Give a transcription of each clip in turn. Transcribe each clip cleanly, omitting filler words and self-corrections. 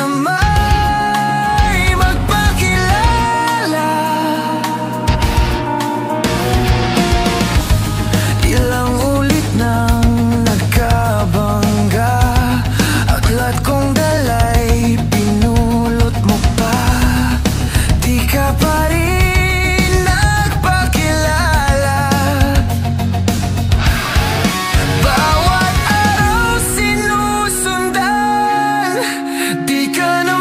na may magpakilala. Ilang ulit nang nagkabangga, aklat kong dalay pinulot mo pa. Di ka pa rin nagpakilala. Bawat araw sinusundan, di ka na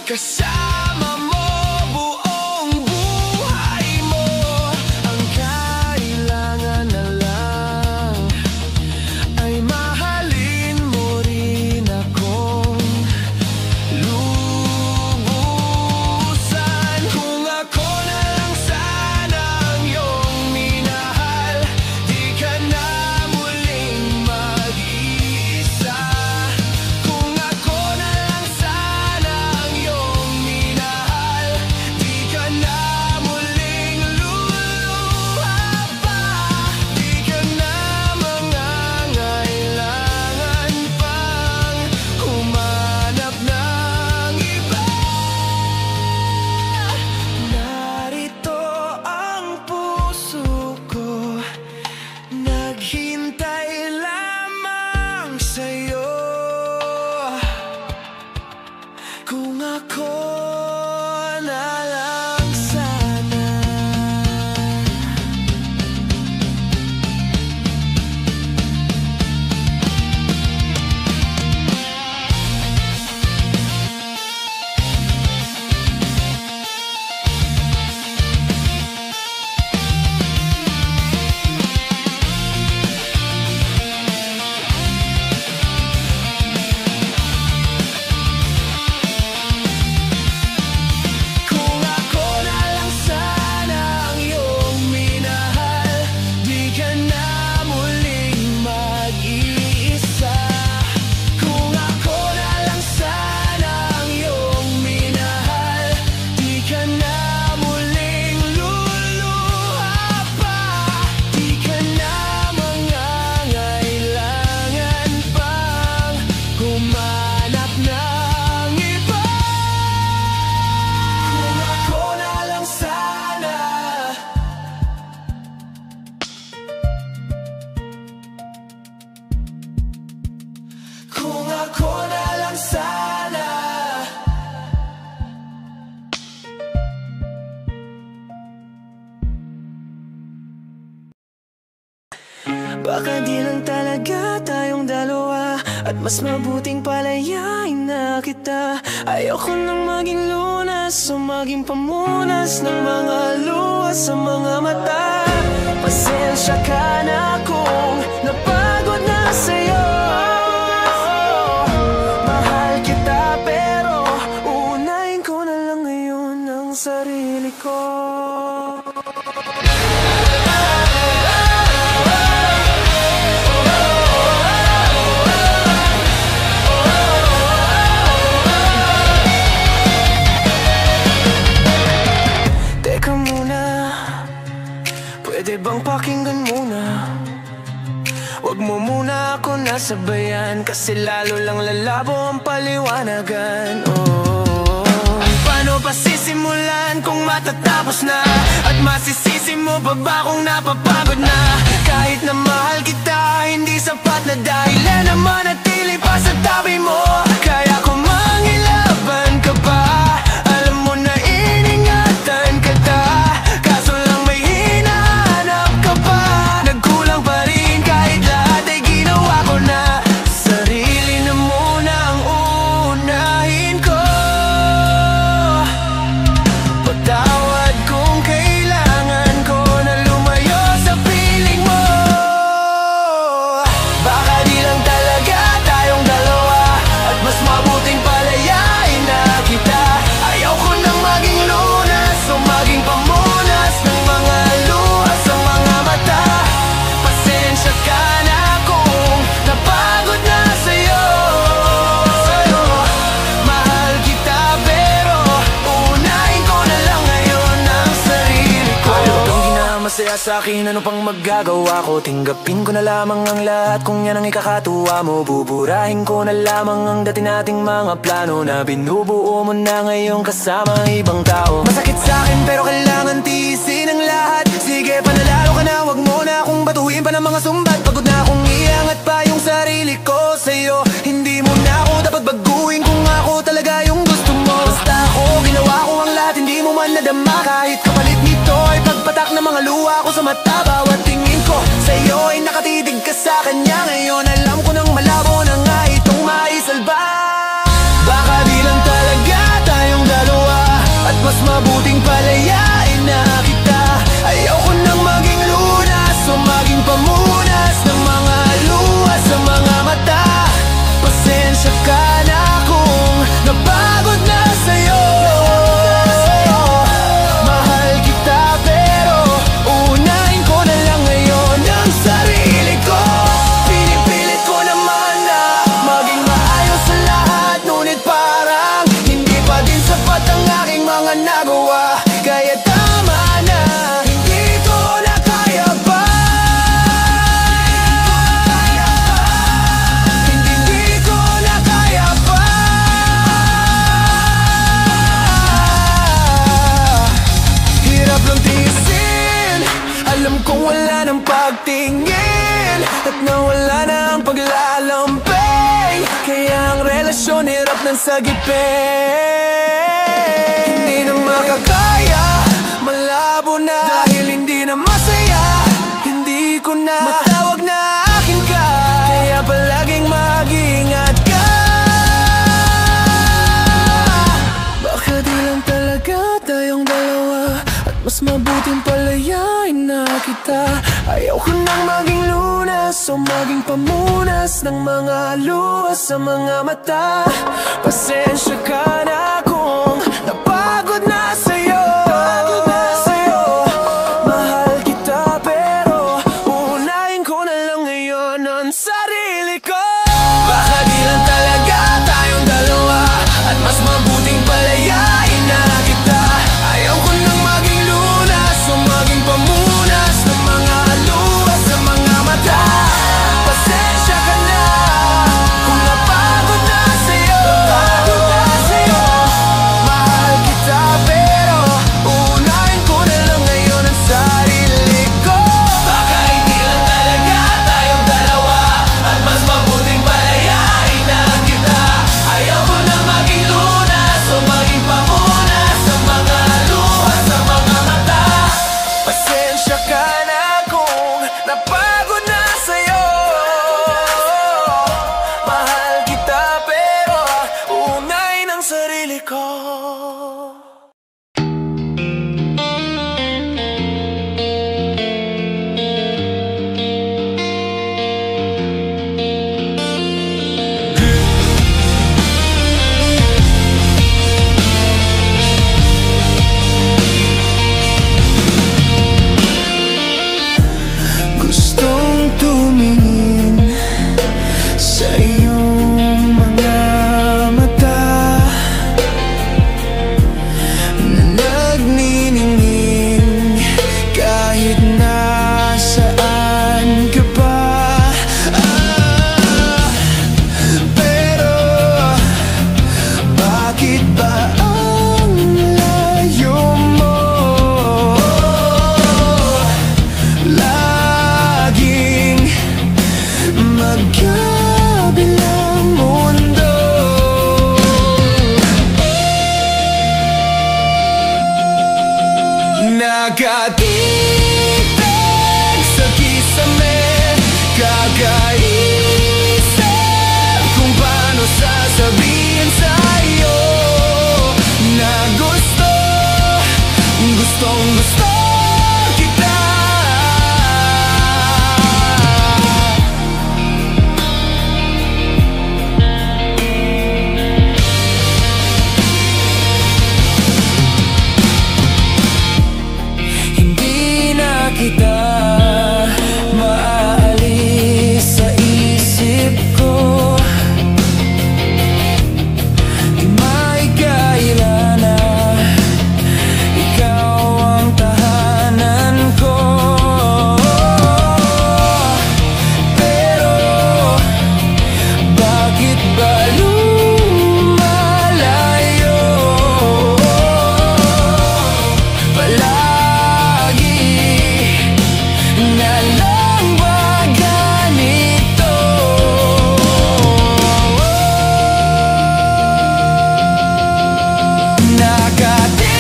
Kasama mo buong buhay mo. Ang kailangan na lang ay mahalin mo rin akong lubusan. Kung ako na lang sana ang iyong minahal, di ka na muling mag-iisa. Kung ako na lang sana ang iyong minahal, di ka na muling luluha pa. Di ka na mangangailangan pang humanap ng iba. Narito ang puso ko, naghintay lamang sa'yo. Kung ako na lang sana. Kung ako na lang sana ang iyong minahal, di ka na muling mag-iisa. Kung ako na lang sana ang iyong minahal, di ka na muling luluha pa. Di ka na mangangailangan pang humanap ng iba. Kung ako na lang sana. Kung ako na lang sana. Baka di lang talaga tayong dalawa, at mas mabuting palayain na kita. Ayoko nang maging lunas o maging pamunas ng mga luha sa mga mata. Pasensya ka na kung napagod na sa'yo. Mahal kita pero uunahin ko na lang ngayon ang sarili ko. Teka muna, pwede bang pakinggan muna? Wag mo muna ako nasabayan, kasi lalo lang lalabo ang paliwanagan. Paano pa sisimulan kung matatapos na? At masisisi mo pa ba kung napapagod na? Kahit na mahal kita, hindi sapat na dahilan na manatili pa sa tabi mo. Kaya kung mangilaban ka pa, alam mo na iningatan kita. Kaso lang may hinahanap ka pa, nagkulang pa rin kahit lahat ay ginawa ko na. Sarili na muna ang unahin ko. Patawad kung kailangan ko na lumayo sa piling mo. Baka di lang talaga tayong dalawa, at mas mabuting palayain na kita. Ayaw ko nang maging lunas o maging pamunas ng mga luha sa mga mata. Pasensya ka na kung napagod na sa'yo. Mahal kita pero uunahin ko na lang ngayon ang sarili ko. Ayaw kang ginamasaya sa'kin, ano pang magagawa ko? Tinggapin ko na lamang ang lahat kung yan ang ikakatuwa mo. Buburahin ko na lamang ang dati nating mga plano na binubuo mo na ngayon kasama ang ibang tao. Masakit sa'kin pero kailangan tiisin ang lahat. Sige, panalalo ka na, wag mo na akong batuhin pa ng mga sumbat. Pagod na akong iangat pa yung sarili ko sa'yo. Hindi mo na ako dapat baguhin kung ako talaga yung gusto mo. Basta ako, ginawa ko ang lahat, hindi mo man nadama. Kahit kapalit nito ay pagpatak ng mga luha ko sa mata. Bawat tingin ko sa'yo ay nakatitig ka sa kanya. Ngayon alam ko nang malabo na nga itong maisalba. Baka di lang talaga tayong ng sagipin. Hindi na makakaya, malabo na, dahil hindi na masaya. Hindi ko na matawag na akin ka, kaya palaging mag-ingat ka. Baka di lang talaga tayong dalawa, at mas mabuting palayain na kita. Ayaw ko nang maging lunas o maging pamunas ng mga luha sa mga mata. Pasensya ka na kung napagod na sa'yo. Mahal kita pero uunahin ko na lang ngayon ang sarili ko. Baka di lang talaga tayong dalawa, at mas mabuting palayain na kita. Ayaw ko nang maging lunas o maging pamunas ng mga luha sa mga mata. Pasensya ka na kung napagod na sa'yo. Mahal kita pero uunahin ko na lang ngayon ang sarili ko. Baka hindi lang talaga tayong dalawa, at mas mabuting palayain na kita. Ayaw ko na maging lunas o maging pamunas sa mga luha sa mga mata. Pasensya ka na kung napagod na sa'yo. Mahal kita pero uunahin ang sarili ko. Gustong tumingin sa iyong mga mata na nagniningning kahit nasaan ka pa. Pero bakit ba ang layo mo? Laging magkabilang mundo. Nakatitig sa kisame, kakaisip kung paano sasabihin sa'yo na gustong gusto kita. Hindi na kita maaalis sa isip ko. Di may kailan na ikaw ang tahanan ko. Pero bakit ba lumalayo? Palagi na lang ba ganito? Nakatitig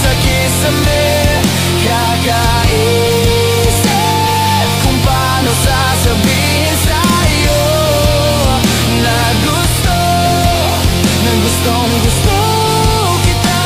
sa kisame, kakaisip kung paano sasabihin sa'yo na gustong gusto kita.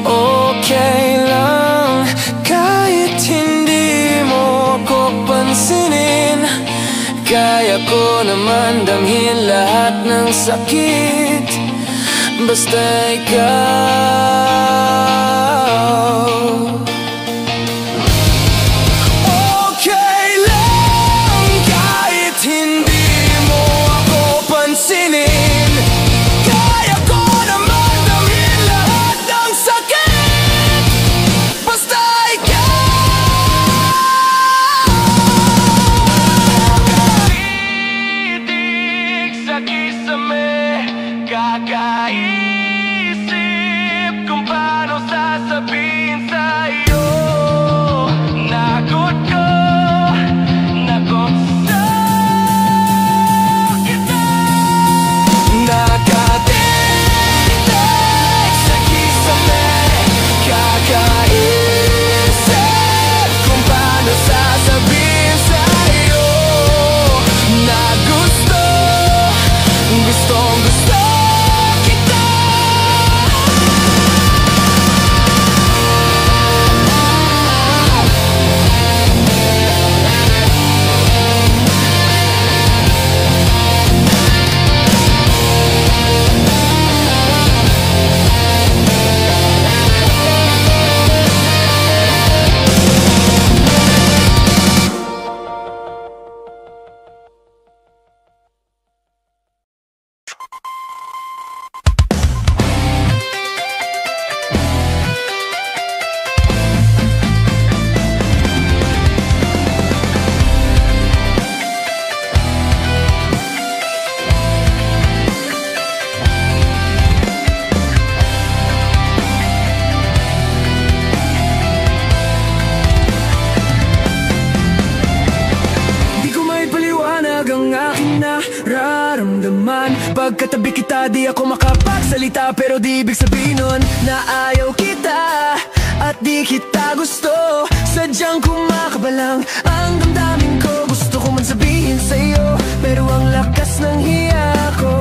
Okay lang kahit hindi mo ako pansinin. Kaya ko naman damhin lahat ng sakit, basta ikaw. Okay lang kahit hindi mo ako pansinin. Kaya ko naman damhin lahat ng sakit, basta ikaw. Pagkatabi kita di ako makapagsalita, pero di ibig sabihin nun na ayaw kita at di kita gusto. Sadyang kumakabalang ang damdamin ko. Gusto ko man sabihin sa'yo, pero ang lakas ng hiya ko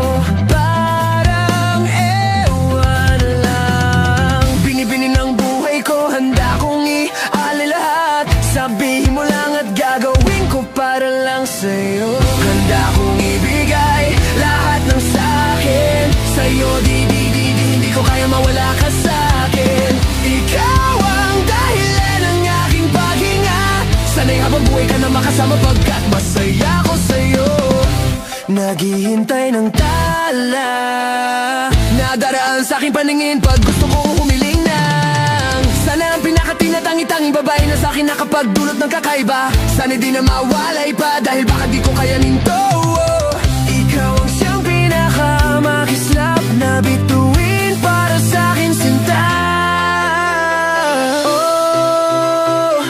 parang ewan lang. Binibini ng buhay ko, handa kong ialay lahat. Sabihin mo lang at gagawin ko para lang sa'yo. Handa kong ibigay lahat ng sa'kin sa'yo, hindi ko kaya mawala ka sa'kin. Ikaw ang dahilan ng aking paghinga. Sana'y habang buhay ka na makasama, pagkat masaya ko sa'yo. Naghihintay ng tala na daraan sa'king paningin pag gusto kong humiling ng sana ang pinakatinatangi-tanging babae na sa'kin nakapagdulot ng kakaiba. Sana di na mawalay pa dahil baka di ko kayanin to. Ikaw ang siyang pinakamakislap na bituin para sa'kin, sinta. Oh,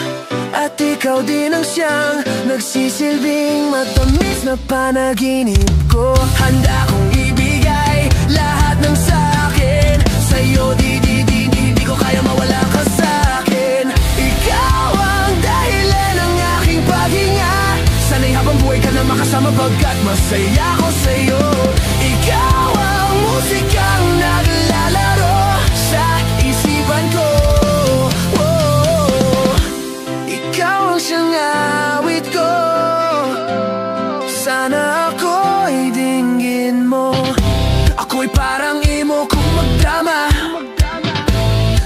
at ikaw din ang siyang nagsisilbing matamis na panaginip ko. Handa kong ibigay lahat ng sa'kin sa'yo, di ko kaya mawala ka sa'kin. Ikaw ang dahilan ng aking paghinga. Sana'y habang buhay ka na makasama, pagkat masaya ko sa'yo. Ikaw ang musikang naglalaro sa isipan ko. Oh, ikaw ang siyang awit ko. Sana ako'y dinggin mo. Ako'y parang imo kung magdrama.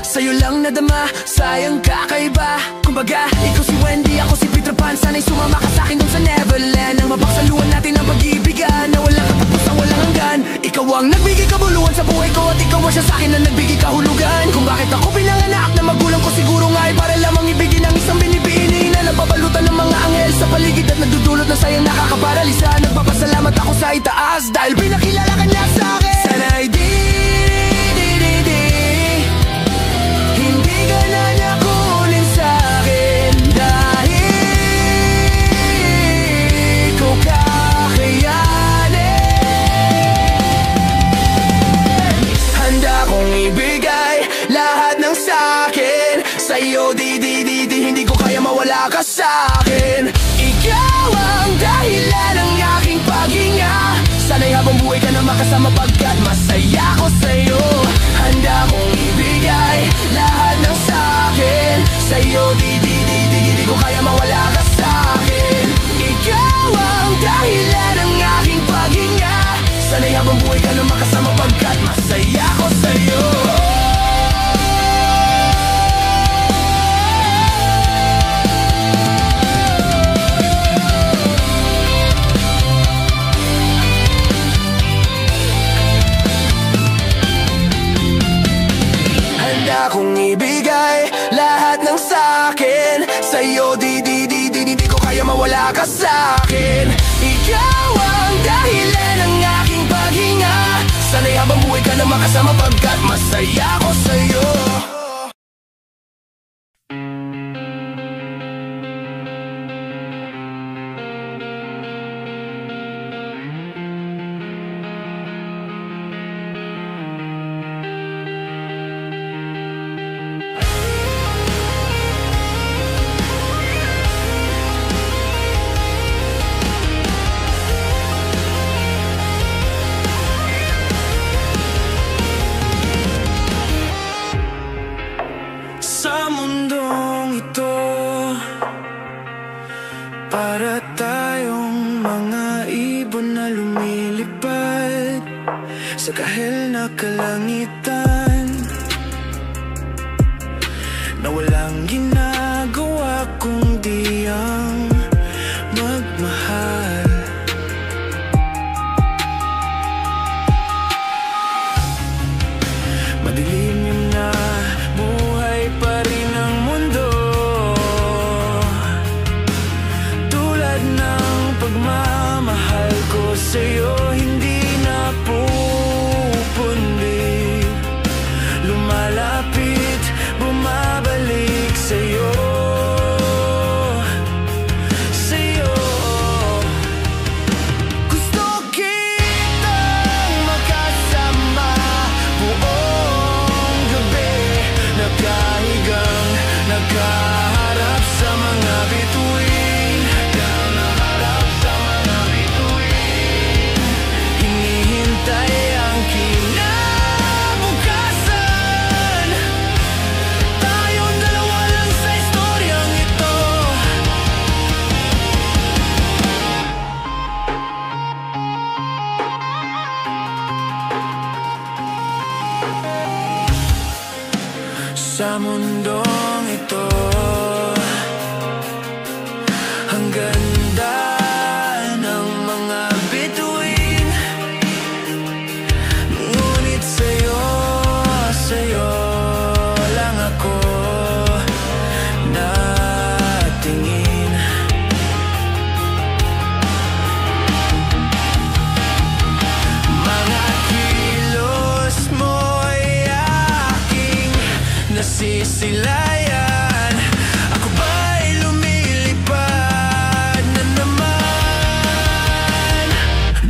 Sa'yo lang nadama, sayang kakaiba. Kumbaga, ikaw si Wendy, ako si Peter Pan. Sana'y sumama ka sa'kin dun sa Neverland. Nang mapagsaluhan natin ang pag-ibigan na walang katapusan, walang hanggan. Ikaw ang nagbigay kabuluhan sa buhay ko, at ikaw ang siya sa'kin na nagbigay kahulugan. Kung bakit ako pinanganak na magulang ko, siguro nga ay para lamang ibigin ang isang binibining na nababalutan ng mga anghel sa paligid at nagdudulot na sayang nakakaparalisa. Nagpapasalamat ako sa itaas dahil pinakilala ka niya sa'kin. Sana'y hindi ka na niya kunin sa'kin dahil ko kakayanin. Handa kong ibigay lahat ng sa'kin sa'yo, hindi ko kaya mawala ka sa'kin. Ikaw ang dahilan ng aking paghinga. Sana'y habang buhay ka na makasama, pagkat masaya ko sa'yo. Handa kong ibigay lahat ng sa'kin sa'yo, di ko kaya mawala ka sa'kin. Ikaw ang dahilan ng aking paghinga. Sana'y habang buhay ka na makasama, pagkat masaya ko sa'yo. Handa kong ibigay lahat ng sa'kin sa'yo, di ko kaya mawala ka sa'kin. Ikaw ang dahilan ng aking paghinga. Sana'y habang buhay ka na makasama, pagkat masaya ko sa'yo. Sa mundong ito, para tayong mga ibon na lumilipad sa kahel na kalangitan, na walang ginagawa kundi ang magmahal. Madilim yun na, buhay pa rin ang mundo, tulad ng pagmamahal ko sa'yo, hindi na pupundig. mundong ito. Ang ganda ng mga bituin, ngunit sa'yo lang ako natingin. Mga kilos mo'y aking nasisilayan. Ako ba'y lumilipad na naman?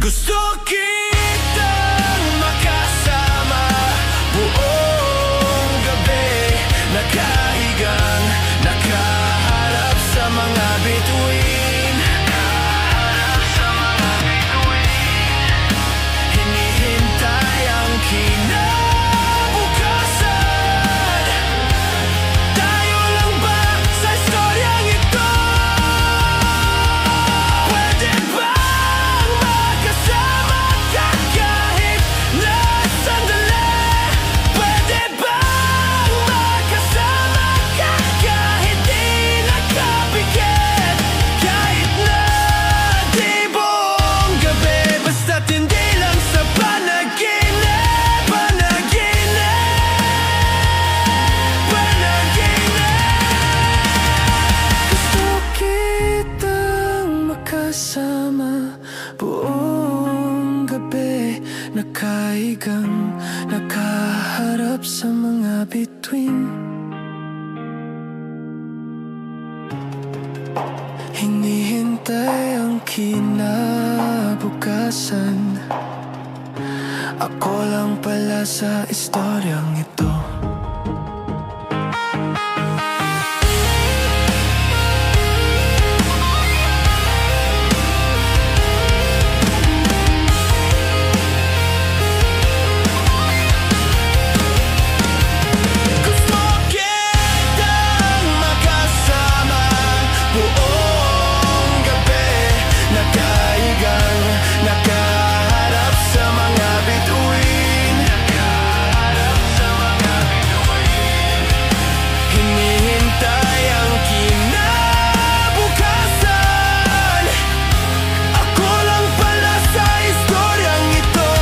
Gusto kitang makasama buong gabi, nakahigang, nakaharap sa mga bituin. Hinihintay ang kinabukasan. Tayo lang ba sa istoryang ito? Pwede bang magkasama ka kahit na sandali? Pwede bang magkasama ka kahit di nakapikit? Kahit na di buong gabi, basta't hindi lang sa panaginip. Gusto kitang makasama buong gabi, nakahigang, nakaharap sa mga bituin. Hinihintay ang kinabukasan. Ako lang pala sa istoryang ito. Gusto kitang makasama buong gabi, nakahigang, nakaharap sa mga bituin. Hinihintay ang kinabukasan. Ako lang pala sa istoryang ito.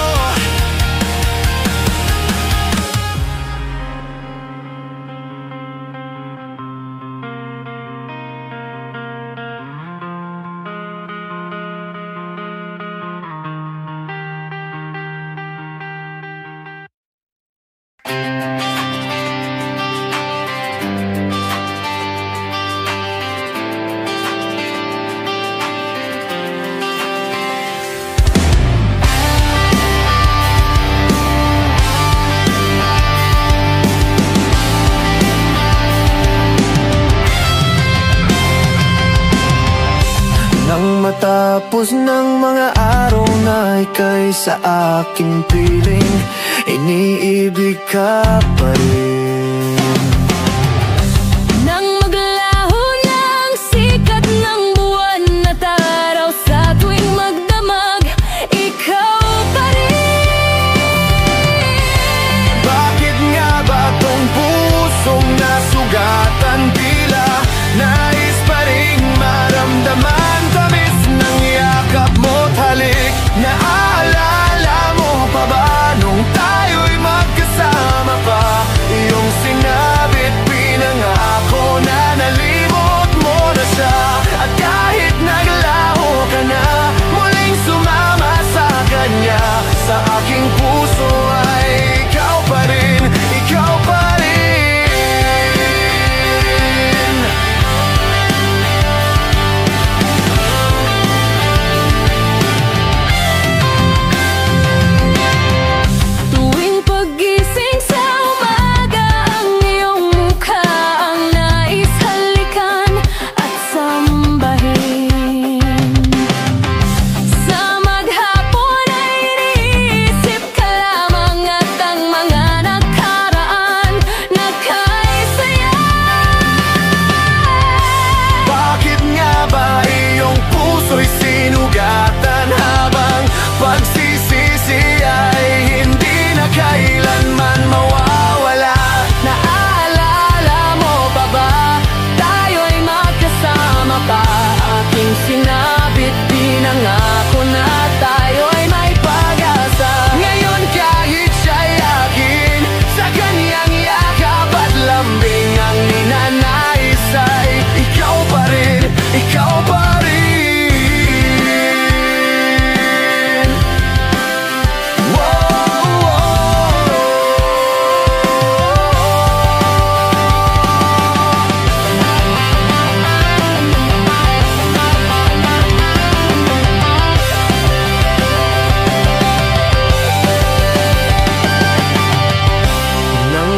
Nang matapos ng mga araw na ika'y sa aking piling, iniibig ka pa rin. Nang maglaho ng sikat ng buwan at araw, sa tuwing magdamag, ikaw pa rin. Bakit nga ba tong pusong nasugatan, tila nais pa ring maramdaman? Tamis ng yakap mo't halik, naaalala mo pa ba nung tayo'y magkasama pa? Iyong ikaw pa rin.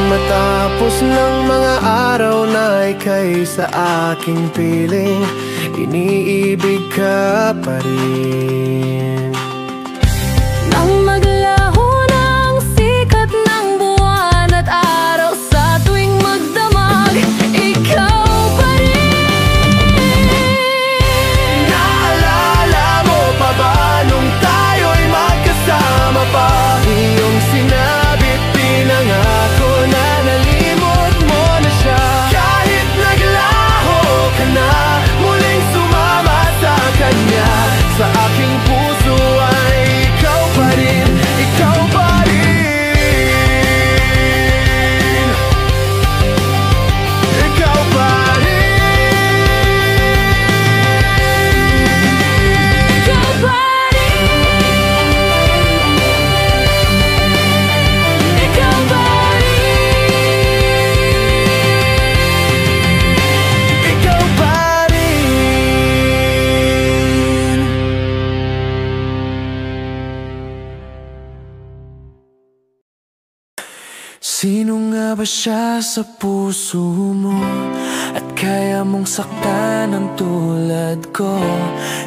Matapos ng mga araw na ika'y sa aking piling, iniibig ka pa rin. Nang maglaho ng sikat ng buwan at araw sa tuwing magdamag, ikaw pa rin. Naalala mo pa ba nung tayo'y magkasama pa? Iyong sinabit, pinangako na nalimot mo na siya. Kahit naglaho ka na, muling sumama sa kanya. Sa aking puso ay ikaw pa rin, ikaw pa rin. Ikaw pa rin. Ikaw pa rin. Ikaw pa rin. Ikaw pa rin. Sino nga ba siya sa puso mo? At kaya mong saktan ng tulad ko?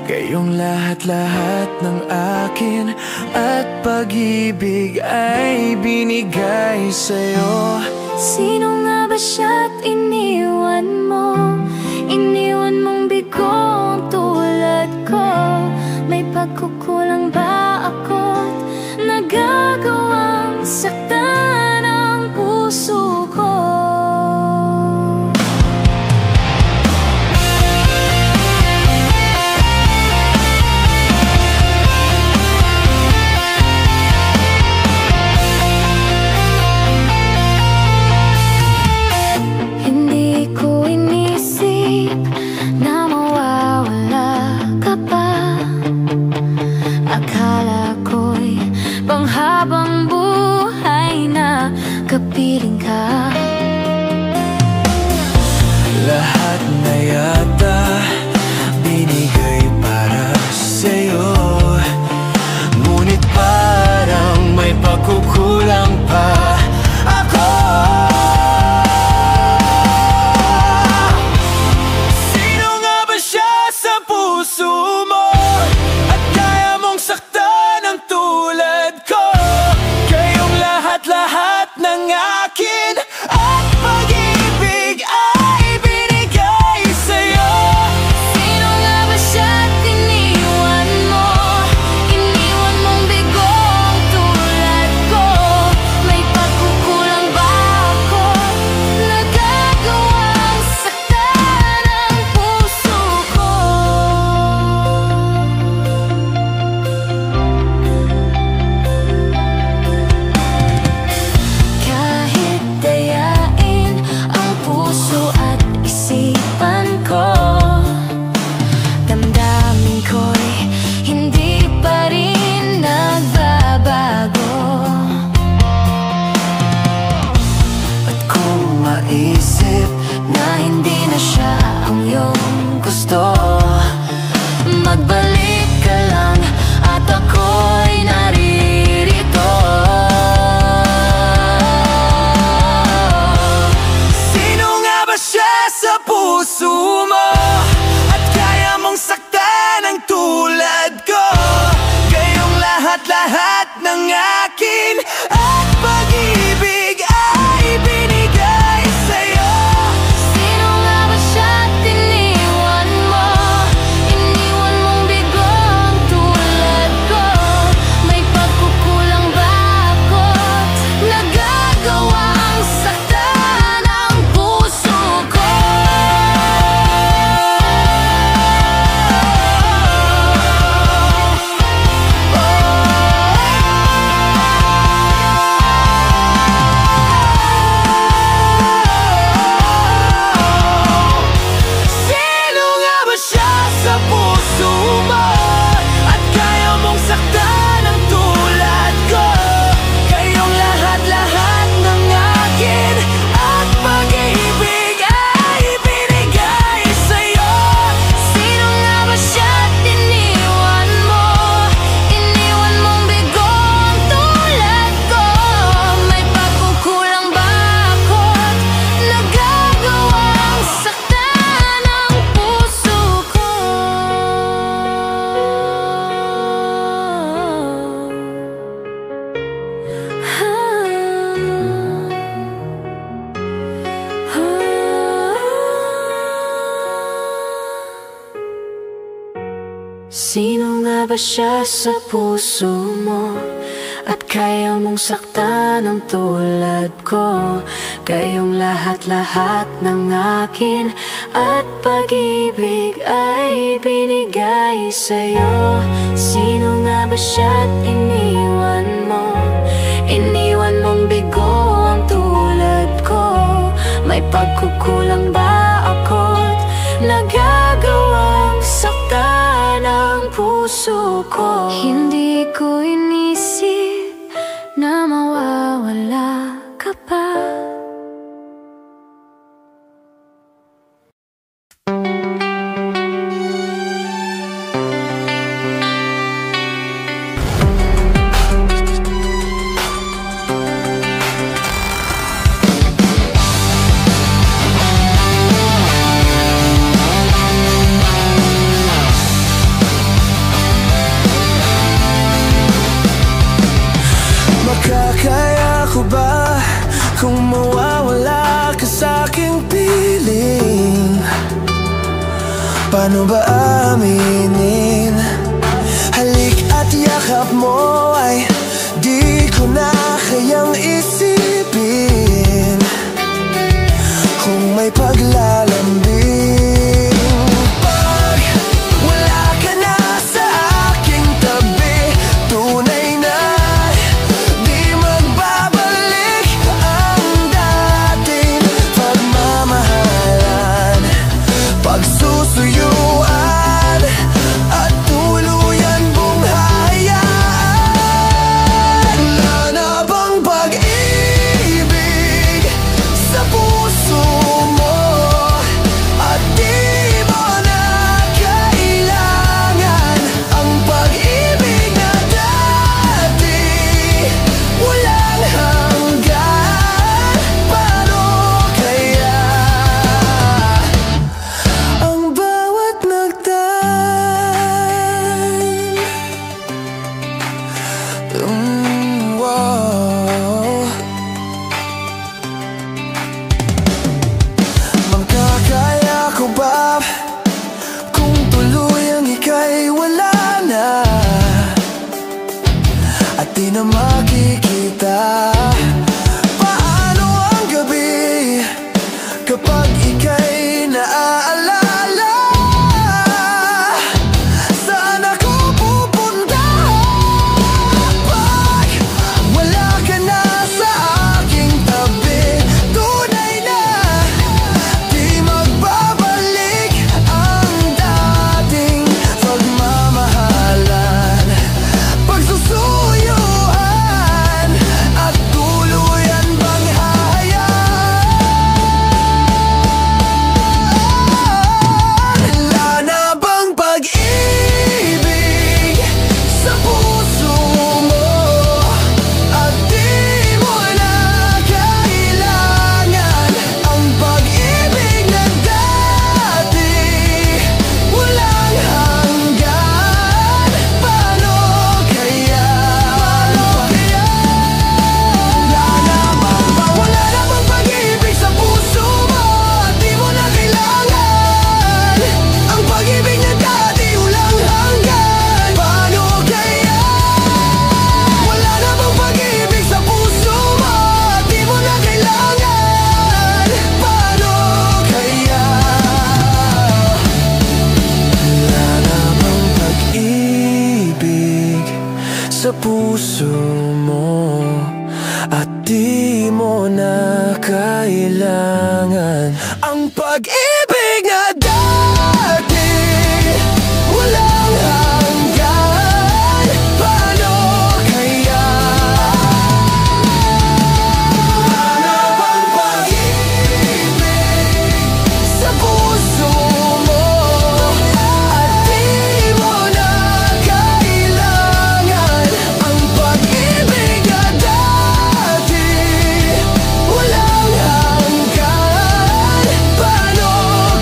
Kayong lahat-lahat ng akin at pag-ibig ay binigay sa'yo. Sino nga ba siya't iniwan mo? Iniwan mong bigong tulad ko. May pagkukulang ba ako't nagagawang saktan ang puso ko? Hindi ko inisip na mawawala ka pa. Akala ko'y panghabang buhay na kapiling ka. Lahat na yata binigay para sa'yo, ngunit parang may pagkukulang pa ako. Sino nga ba siya sa puso mo? At kaya mong saktan ng tulad ko? Kayong lahat-lahat ng akin at pag-ibig ay binigay sa'yo. Sino nga ba siya't iniwan mo? Iniwan mong bigong tulad ko. May pagkukulang ba ako? Nagagawang saktan ang puso ko. Kahit dayain ang puso at isipan ko, damdamin ko'y hindi pa rin nagbabago. At kung maisip Na hindi na siya ang iyong gusto, magbalik ka lang at ako'y naririto. sino nga ba siya sa puso mo? At kaya mong saktan ng tulad ko? Kayong lahat-lahat ng akin at pag-ibig ay binigay sa'yo. Sino nga ba siya't iniwan mo? Iniwan mong bigong Sino nga ba siya sa puso mo? At kaya mong saktan ang tulad ko? Kayong lahat-lahat ng akin at pag-ibig ay binigay sa'yo. Sino nga ba siya't iniwan mo? Iniwan mong bigo ang tulad ko. May pagkukulang ba ako't nagagawang saktan ang puso ko? Hindi ko inisip na mawawala ka pa. Makakaya ko ba kung mawawala ka sa aking piling? Paano ba aminin? Halik at yakap mo ay di ko na kayang isipin. Kung may paglalambing, pag wala ka na sa aking tabi, tunay na di magbabalik ang dating pagmamahalan, pagsusuyuan at tuluyan mong hayaan. Wala na bang pag-ibig sa puso mo? At di mo na kailangan ang pag-ibig na dati walang hanggan. Paano kaya ang bawat nagdaan? Wow. Magkakaya ko ba kung tuluyang ika'y wala na at di na makikita? Paano ang gabi kapag ika'y naaalala? Saan ako pupunta pag wala ka na sa aking tabi? Tunay na di magbabalik ang dating pagmamahalan, pagsusuyuan at tuluyan bang hayaan? Wala na bang pag-ibig sa puso mo? At di mo na kailangan ang pag-ibig na dati walang hanggan. Paano kaya? Wala na bang pag-ibig sa puso mo? At di mo na kailangan ang pag-ibig na dati walang hanggan. Paano kaya? Wala na bang pag-ibig sa puso mo? At di mo na kailangan. Paano kaya? Wala na bang pag-ibig sa puso mo? At di mo na kailangan ang pag-ibig na dati walang hanggan. Paano kaya? Wala na bang pag-ibig sa puso mo? At di mo na kailangan ang pag-ibig na dati walang hanggan. Paano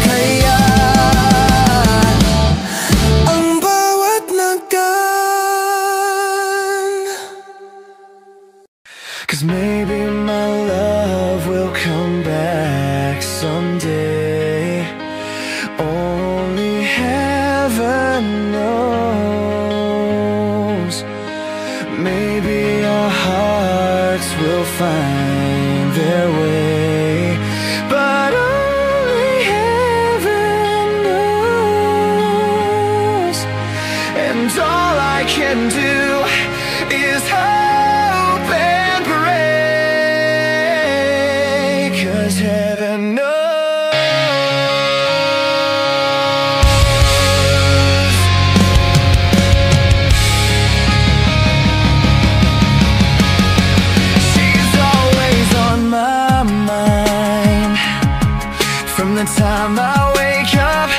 kaya ang bawat nagdaan? 'Cause maybe my love will come back someday. Only heaven knows. find their way, but only heaven knows. And all I can do is hope and pray, 'cause heaven knows. From the time I wake up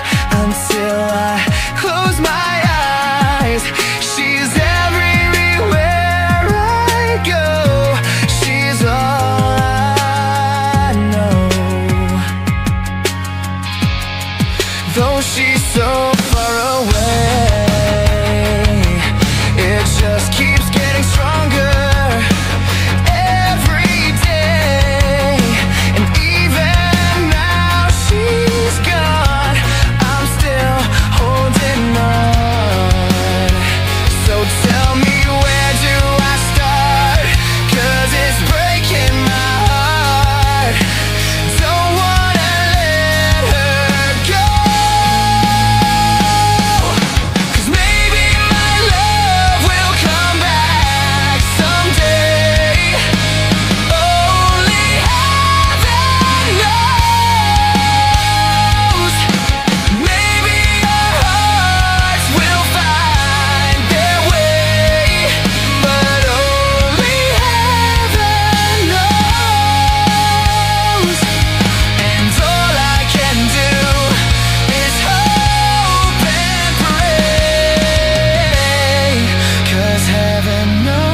until I close my eyes, she's everywhere I go. She's all I know. Though she's so far away, it just keeps getting stronger every day. And even now she's gone, I'm still holding on. So tell me, where do I start? 'Cause it's breaking my heart. Don't wanna let her go. 'Cause maybe my love will come back someday. Only heaven knows. Maybe our hearts will find their way, but only heaven knows. And all I can do is hope and pray, 'cause heaven knows.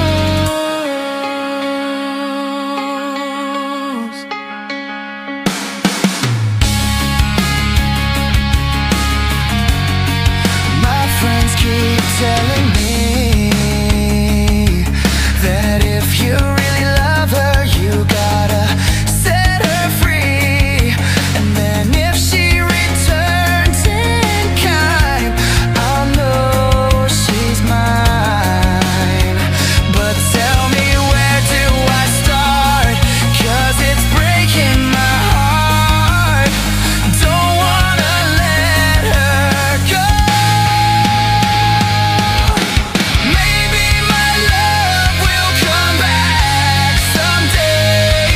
My friends keep telling me that if you really love her, you gotta set her free. And then if she returns in kind, I'll know she's mine. But tell me, where do I start? 'Cause it's breaking my heart. Don't wanna let her go. Maybe my love will come back someday.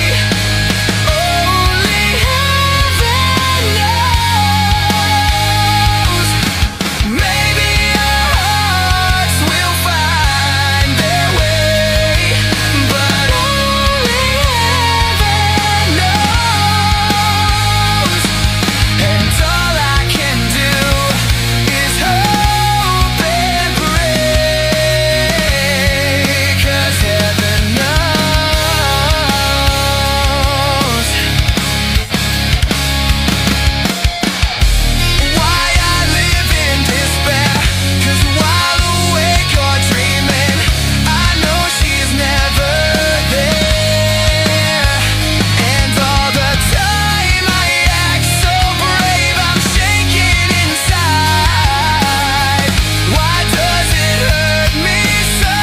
Only heaven knows. Maybe our hearts will find their way, but only heaven knows. And all I can do is hope and pray, 'cause heaven knows. Why I live in despair, 'cause while awake or dreaming, I know she's never there. And all the time I act so brave, I'm shaking inside. Why does it hurt me so?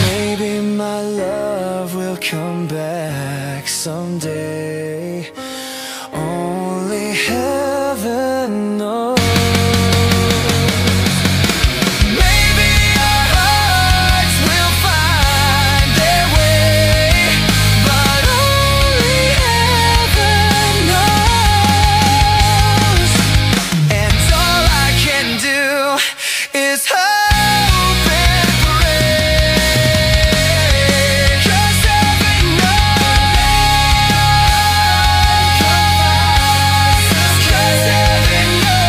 Maybe my love will come back someday. Only heaven knows. Maybe our hearts will find their way, but only heaven knows. And all I can do is hope and pray, 'cause heaven knows. 'Cause heaven knows.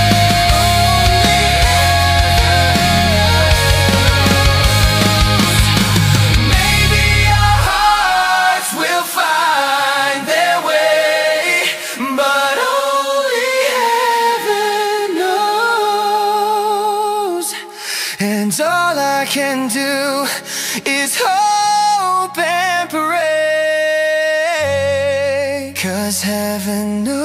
Maybe our hearts will find their way, but only heaven knows. And all I can do is hope and pray, 'cause heaven knows.